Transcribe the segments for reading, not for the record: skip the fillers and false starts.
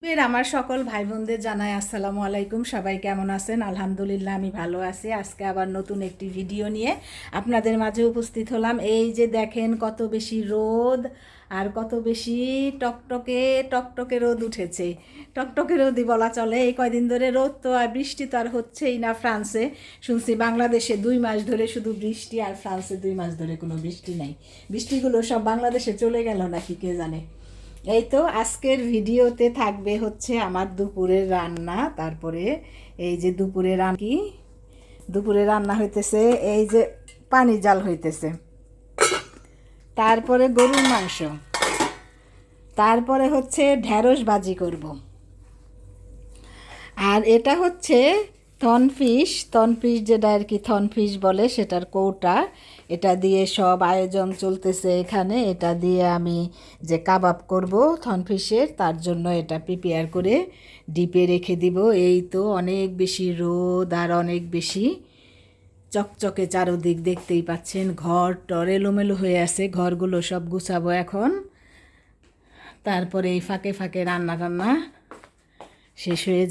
আমার সকল ভাই বোনদের জানাই আসসালামু আলাইকুম। সবাই কেমন আছেন? আলহামদুলিল্লাহ আমি ভালো আছি। আজকে আবার নতুন একটি ভিডিও নিয়ে আপনাদের মাঝে উপস্থিত হলাম। এই যে দেখেন কত বেশি রোদ আর কত বেশি টকটকে টকটকে রোদ উঠেছে। টকটকে রোদই বলা চলে। এই কয়দিন ধরে রোদ তো আর বৃষ্টি তো আর হচ্ছেই না ফ্রান্সে। শুনছি বাংলাদেশে 2 মাস ধরে শুধু বৃষ্টি, আর ফ্রান্সে 2 মাস ধরে কোনো বৃষ্টি নাই। বৃষ্টিগুলো সব বাংলাদেশে চলে গেল নাকি কে জানে। এই তো আজকের ভিডিওতে থাকবে হচ্ছে আমার দুপুরের রান্না। তারপরে এই যে দুপুরে রান্না হইতেছে, এই যে পানি জাল হইতেছে, তারপরে গরুর মাংস, তারপরে হচ্ছে ঢেঁড়স ভাজি করব। আর এটা হচ্ছে থনফিশ যেটা আর কি থনফিশ বলে, সেটার কৌটা। এটা দিয়ে সব আয়োজন চলতেছে এখানে। এটা দিয়ে আমি যে কাবাব করব থনফিশের, তার জন্য এটা প্রিপেয়ার করে ডিপে রেখে দিব। এই তো অনেক বেশি রোদ আর অনেক বেশি চকচকে চারদিক, দেখতেই পাচ্ছেন। ঘর টর এলোমেলো হয়ে আছে, ঘরগুলো সব গুছাবো এখন। তারপরে এই ফাঁকে ফাঁকে রান্না শেষ হয়ে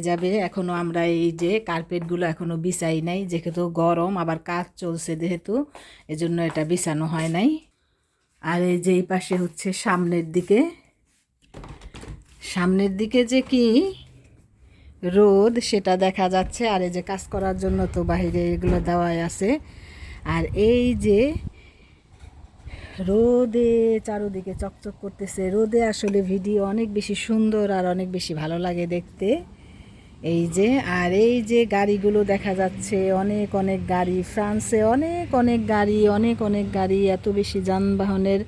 যাবে। এখনও আমরা এই যে কার্পেটগুলো এখনও বিছাই নাই, যেহেতু গরম, আবার কাজ চলছে যেহেতু, এজন্য এটা বিছানো হয় নাই। আর এই যে এই পাশে হচ্ছে সামনের দিকে যে কি রোদ সেটা দেখা যাচ্ছে। আর এই যে কাজ করার জন্য তো বাইরে এগুলো দেওয়াই আছে। আর এই যে রোদে চারোদিকে চকচক করতেছে। রোদে আসলে ভিডিও অনেক বেশি সুন্দর আর অনেক বেশি ভালো লাগে দেখতে। এই যে আর এই যে গাড়িগুলো দেখা যাচ্ছে, অনেক অনেক গাড়ি। ফ্রান্সে অনেক অনেক গাড়ি, এত বেশি যানবাহনের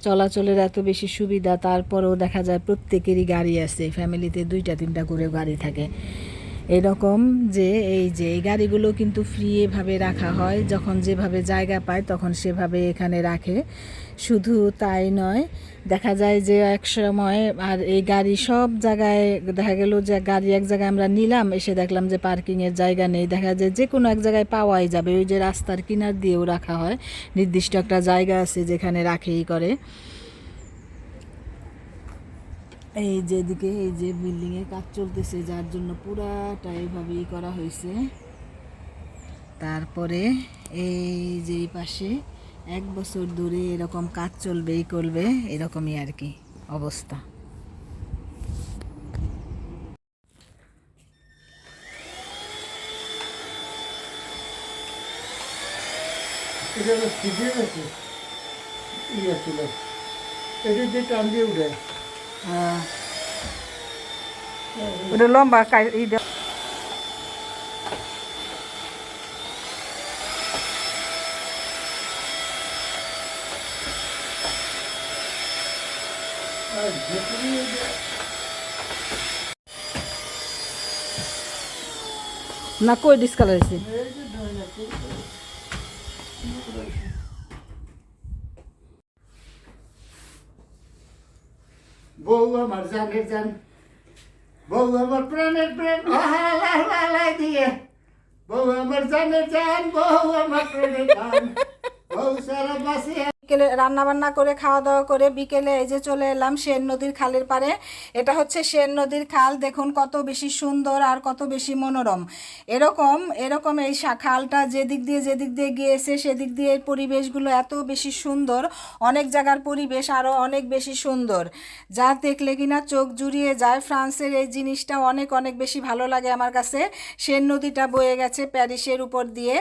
চলাচলের এত বেশি সুবিধা, তারপরেও দেখা যায় প্রত্যেকেরই গাড়ি আছে। ফ্যামিলিতে 2-3টা করে গাড়ি থাকে। এরকম যে এই গাড়িগুলো কিন্তু ফ্রি এভাবে রাখা হয়, যখন যেভাবে জায়গা পায় তখন সেভাবে এখানে রাখে। শুধু তাই নয়, দেখা যায় যে এক সময় আর এই গাড়ি সব জায়গায়, দেখা গেল যে গাড়ি এক জায়গায় আমরা নিলাম, এসে দেখলাম যে পার্কিংয়ের জায়গা নেই। দেখা যায় যে কোনো এক জায়গায় পাওয়াই যাবে। ওই যে রাস্তার কিনার দিয়েও রাখা হয়, নির্দিষ্ট একটা জায়গা আছে যেখানে রাখেই করে। এই যে এদিকে এই যে বিল্ডিংয়ের কাজ চলতেছে, যার জন্য পুরাটা এইভাবেই করা হয়েছে। তারপরে এই যে এই পাশে 1 বছর ধরে এরকম কাজ করবে, এরকমই আর কি অবস্থা। ওটা লম্বা না, কই ডিসকালার হয়েছে। বউ আমার জানের জান, বউ আমার প্রাণের প্রেম, দিয়ে বউ আমার জানের জান, বউ আমার প্রাণের জান, বউ সারা বাসি। বিকেলে রান্না বান্না করে খাওয়া দাওয়া করে বিকেলে এই যে চলে এলাম সেন নদীর খালের পাড়ে। এটা হচ্ছে সেন নদীর খাল। দেখুন কত বেশি সুন্দর আর কত বেশি মনোরম। এরকম এই খালটা যেদিক দিয়ে গিয়েছে সেদিক দিয়ে এর পরিবেশগুলো এত বেশি সুন্দর। অনেক জায়গার পরিবেশ আরও অনেক বেশি সুন্দর, যা দেখলে কিনা চোখ জুড়িয়ে যায়। ফ্রান্সের এই জিনিসটা অনেক অনেক বেশি ভালো লাগে আমার কাছে। সেন নদীটা বয়ে গেছে প্যারিসের উপর দিয়ে,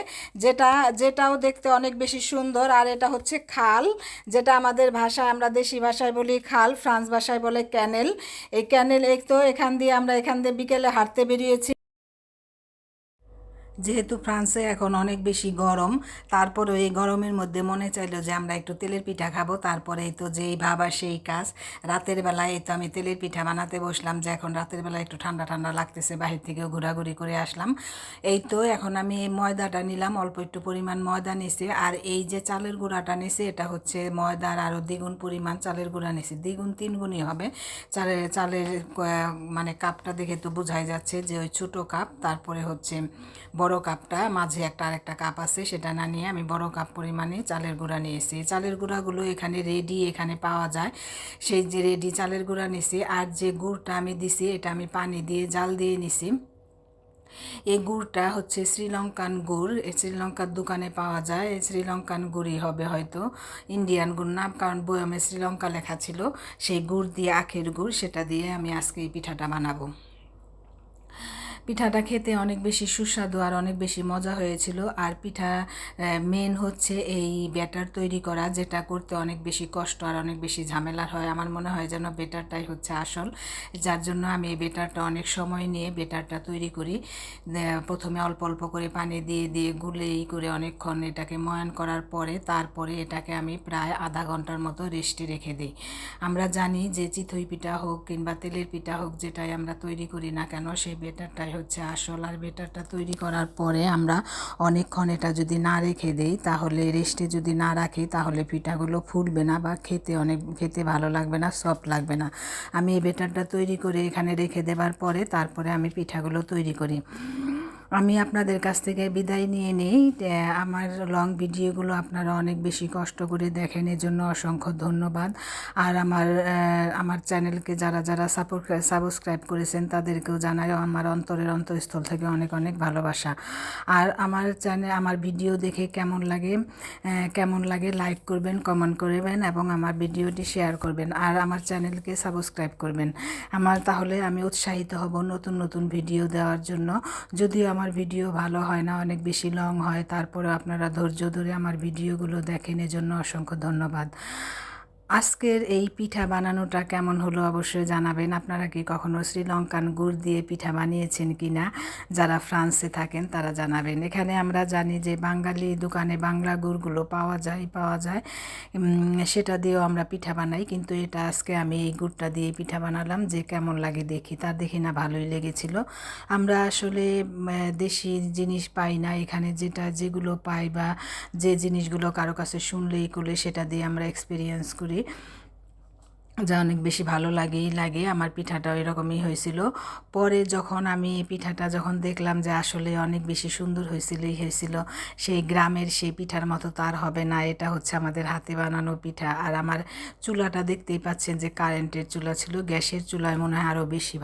যেটাও দেখতে অনেক বেশি সুন্দর। আর এটা হচ্ছে খাল, যেটা আমাদের ভাষায়, আমরা দেশি ভাষায় বলি খাল, ফ্রান্স ভাষায় বলে ক্যানেল। এই ক্যানেল তো এখান দিয়ে বিকেলে হাঁটতে বেরিয়েছি। যেহেতু ফ্রান্সে এখন অনেক বেশি গরম, তারপরেও এই গরমের মধ্যে মনে চাইলো যে আমরা একটু তেলের পিঠা খাবো। তারপরে এই তো যেই ভাবা সেই কাজ। রাতের বেলায় এই তো আমি তেলের পিঠা বানাতে বসলাম, যে এখন রাতের বেলায় একটু ঠান্ডা ঠান্ডা লাগতেছে, বাহির থেকেও ঘোরাঘুরি করে আসলাম। এই তো এখন আমি এই ময়দাটা নিলাম, অল্প একটু পরিমাণ ময়দা নিয়েছি। আর এই যে চালের গুঁড়াটা নিয়েছি, এটা হচ্ছে ময়দার আরও দ্বিগুণ পরিমাণ চালের গুঁড়া নিয়েছি, দ্বিগুণ 3 গুণই হবে। চালের মানে কাপটা দেখে তো বোঝাই যাচ্ছে যে ওই ছোটো কাপ। তারপরে হচ্ছে বড় কাপটা, মাঝে একটা আরেকটা কাপ আছে, সেটা না নিয়ে আমি বড় কাপ পরিমাণে চালের গুঁড়া নিয়েছি। চালের গুঁড়াগুলো এখানে রেডি এখানে পাওয়া যায়, সেই যে রেডি চালের গুঁড়া নিছি। আর যে গুড়টা আমি দিছি এটা আমি পানি দিয়ে জাল দিয়ে নিছি। এই গুড়টা হচ্ছে শ্রীলঙ্কান গুড়, এই শ্রীলঙ্কার দোকানে পাওয়া যায়। এই শ্রীলঙ্কান গুড়ই হবে হয়তো, ইন্ডিয়ান গুড় না, কারণ বয়ামে শ্রীলঙ্কা লেখা ছিল। সেই গুড় দিয়ে, আখের গুড়, সেটা দিয়ে আমি আজকে এই পিঠাটা বানাবো। পিঠাটা খেতে অনেক বেশি সুস্বাদু আর অনেক বেশি মজা হয়েছিল। আর পিঠা মেন হচ্ছে এই ব্যাটার তৈরি করা, যেটা করতে অনেক বেশি কষ্ট আর অনেক বেশি ঝামেলার হয়। আমার মনে হয় যেন ব্যাটারটাই হচ্ছে আসল, যার জন্য আমি এই ব্যাটারটা অনেক সময় নিয়ে ব্যাটারটা তৈরি করি। প্রথমে অল্প অল্প করে পানি দিয়ে দিয়ে গুলে এই করে অনেকক্ষণ এটাকে ময়ান করার পরে তারপরে এটাকে আমি প্রায় আধা ঘন্টার মতো রেস্টে রেখে দিই। আমরা জানি যে চিতই পিঠা হোক কিংবা তেলের পিঠা হোক, যেটাই আমরা তৈরি করি না কেন, সেই ব্যাটারটাই হচ্ছে আসল। আর ব্যাটারটা তৈরি করার পরে আমরা অনেকক্ষণ এটা যদি না রেখে দিই, তাহলে রেস্টে যদি না রাখি, তাহলে পিঠাগুলো ফুলবে না বা খেতে ভালো লাগবে না, সফট লাগবে না। আমি এই ব্যাটারটা তৈরি করে এখানে রেখে দেবার পরে তারপরে আমি পিঠাগুলো তৈরি করি। আমি আপনাদের কাছ থেকে বিদায় নিয়ে নেই। আমার লং ভিডিওগুলো আপনারা অনেক বেশি কষ্ট করে দেখেন, এর জন্য অসংখ্য ধন্যবাদ। আর আমার চ্যানেলকে যারা যারা সাবস্ক্রাইব করেছেন তাদেরকেও জানাই আমার অন্তরের অন্তঃস্থল থেকে অনেক অনেক ভালোবাসা। আর আমার ভিডিও দেখে কেমন লাগে লাইক করবেন, কমেন্ট করবেন এবং আমার ভিডিওটি শেয়ার করবেন। আর আমার চ্যানেলকে সাবস্ক্রাইব করবেন। তাহলে আমি উৎসাহিত হব নতুন নতুন ভিডিও দেওয়ার জন্য। যদিও আমার ভিডিও ভালো হয় না, অনেক বেশি লং হয়, তারপরে আপনারা ধৈর্য ধরে আমার ভিডিওগুলো দেখেন, এজন্য অসংখ্য ধন্যবাদ। আজকের এই পিঠা বানানোটা কেমন হলো অবশ্যই জানাবেন। আপনারা কি কখনো শ্রীলঙ্কান গুড় দিয়ে পিঠা বানিয়েছেন কি না? যারা ফ্রান্সে থাকেন তারা জানাবেন। এখানে আমরা জানি যে বাঙালি দোকানে বাংলা গুড়গুলো পাওয়া যায়, সেটা দিয়েও আমরা পিঠা বানাই। কিন্তু এটা আজকে আমি এই গুড়টা দিয়ে পিঠা বানালাম, যে কেমন লাগে দেখি না ভালোই লেগেছিল। আমরা আসলে দেশি জিনিস পাই না এখানে, যেগুলো পাই বা যে জিনিসগুলো কারো কাছে শুনলেই করলে সেটা দিয়ে আমরা এক্সপিরিয়েন্স করি, যা অনেক বেশি ভালো লাগে। আমার পিঠাটাও এরকমই হয়েছিল। পরে যখন আমি পিঠাটা দেখলাম যে আসলে অনেক বেশি সুন্দর হয়েছিল, সেই গ্রামের সেই পিঠার মতো তো আর হবে না। এটা হচ্ছে আমাদের হাতে বানানো পিঠা। আর আমার চুলাটা দেখতেই পাচ্ছেন যে কারেন্টের চুলা ছিল, গ্যাসের চুলায় মনে হয় আরও বেশি